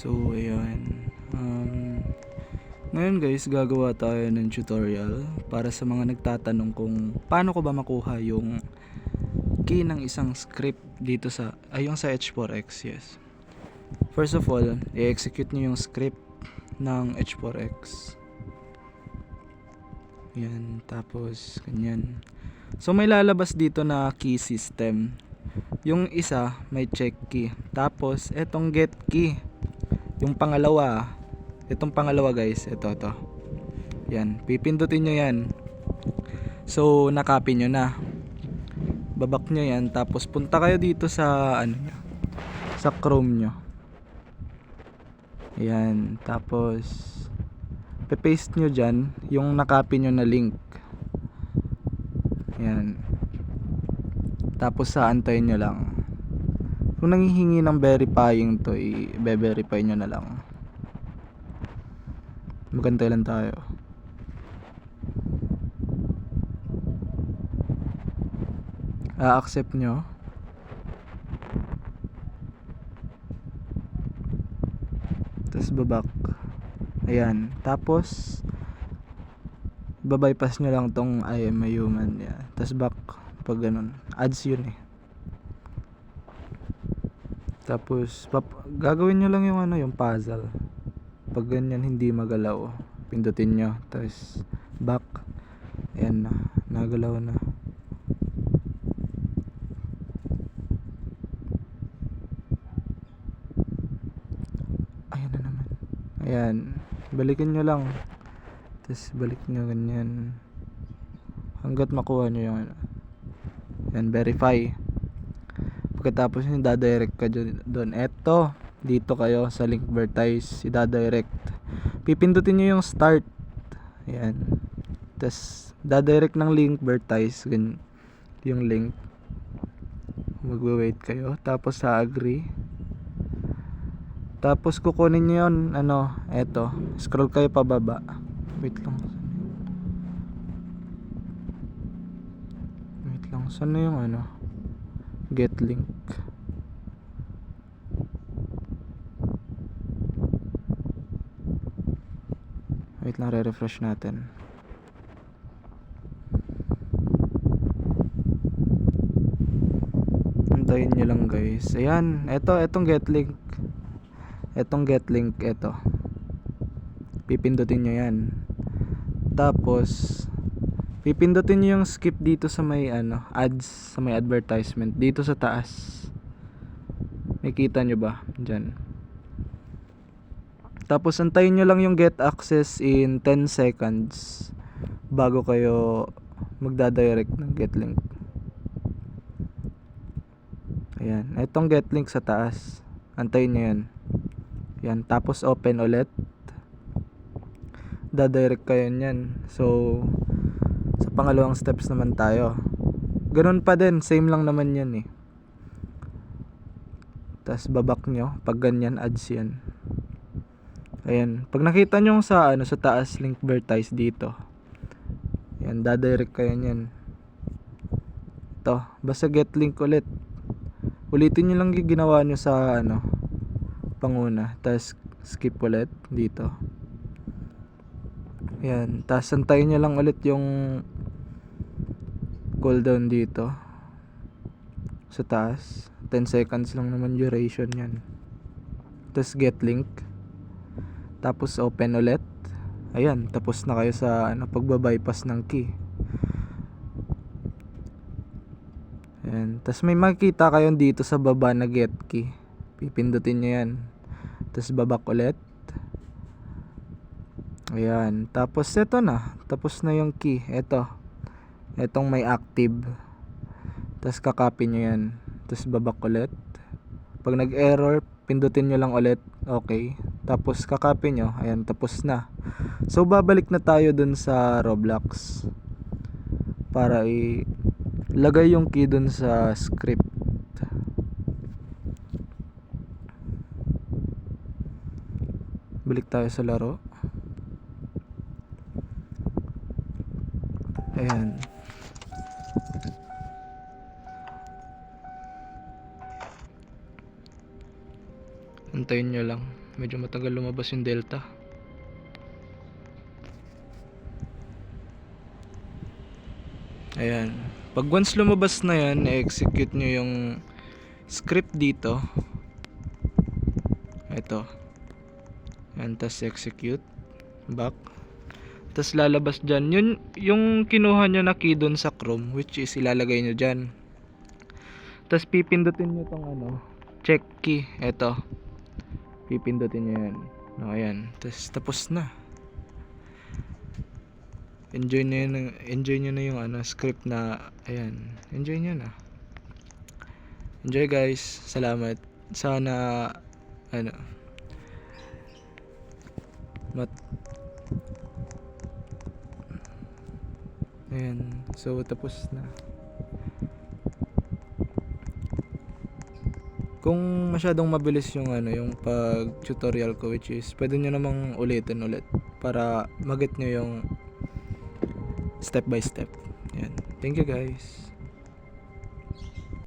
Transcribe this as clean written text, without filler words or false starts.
So, ayan. Ngayon guys, gagawa tayo ng tutorial para sa mga nagtatanong kung paano ko ba makuha yung key ng isang script dito sa, yung sa H4X, yes. First of all, i-execute nyo yung script ng H4X. Yan, tapos, ganyan. So, may lalabas dito na key system. Yung isa, may check key. Tapos, etong get key. Yung pangalawa, itong pangalawa guys, ito. Yan, pipindutin nyo yan. So, nakopy nyo na. Babak nyo yan, tapos punta kayo dito sa, sa Chrome nyo. Yan, tapos, pe-paste nyo dyan, yung nakopy nyo na link. Yan. Tapos, antayin nyo lang. Kung nanghihingi ng verifying to, i-verify nyo na lang. Magantay lang tayo. Accept nyo. Tapos babak. Ayan. Tapos babypass nyo lang tong I am a human. Yan. Tapos back. Pag ganun. Ads yun eh. Tapos gagawin nyo lang yung yung puzzle. Pag ganyan hindi magalaw, pindutin nyo. Tapos back. Ayan na. Nagalaw na. Ayan na naman. Ayan. Balikin nyo lang. Tapos balik nyo ganyan. Hanggat makuha nyo yung Ayan, verify. Pagkatapos nyo, dadirect ka doon. Eto, dito kayo sa link vertise, dadirect. Pipindutin nyo yung start. Ayan. Tapos, dadirect ng link vertise. Yung link. Magwe-wait kayo. Tapos, sa agree. Tapos, kukunin nyo yun. Eto. Scroll kayo pababa. Wait lang. Saan na yung get link? Wait lang, re-refresh natin. Antayin nyo lang guys. Ayan, etong get link. Etong get link, eto. Pipindutin nyo yan. Tapos pipindutin nyo yung skip dito sa may ads, sa may advertisement dito sa taas. Nakita nyo ba? Diyan. Tapos antayin nyo lang yung get access in 10 seconds bago kayo magdadirect ng get link. Ayan, itong get link sa taas. Antayin nyo yan. Yan, tapos open ulit. Dadirect kayo yan. So sa pangalawang steps naman tayo. Ganun pa din, same lang naman yan eh. Tapos babak nyo, pag ganyan ads yan. Ayan, pag nakita nyo sa sa taas link vertise dito. Yan, dadirect kayo yan. Ito, basta get link ulit. Ulitin nyo lang yung ginawa nyo sa panguna. Tapos skip ulit dito. Ayan, tapos antayin nyo lang ulit yung cooldown dito sa taas. 10 seconds lang naman duration yan. Tapos get link. Tapos open ulit. Ayan, tapos na kayo sa pagbabypass ng key. Ayan, tapos may makikita kayo dito sa baba na get key. Pipindutin nyo yan. Tapos babak ulit. Ayan, tapos ito na. Tapos na yung key. Etong may active. Tapos kakopy nyo yan. Tapos babak ulit. Pag nag-error, pindutin nyo lang ulit. Okay. Tapos kakopy nyo. Ayan, tapos na. So babalik na tayo dun sa Roblox para ilagay yung key dun sa script. Balik tayo sa laro. Ayan. Antayin nyo lang. Medyo matagal lumabas yung Delta. Ayan. Pag once lumabas na yan, i-execute nyo yung script dito. Ito. Ayan, tas execute. Back. Tas lalabas dyan. Yun, yung kinuha nyo na key dun sa Chrome, which is ilalagay nyo dyan. Tas pipindutin nyo tong check key. Ito. Pipindutin nyo yan. No, ayan. Tas tapos na. Enjoy nyo na yung script na ayan. Enjoy nyo na. Enjoy guys. Salamat. Sana ayan. So tapos na. Kung masyadong mabilis yung yung pag tutorial ko, which is pwede nyo namang ulitin ulit para mag-get nyo yung step by step. Ayan. Thank you guys.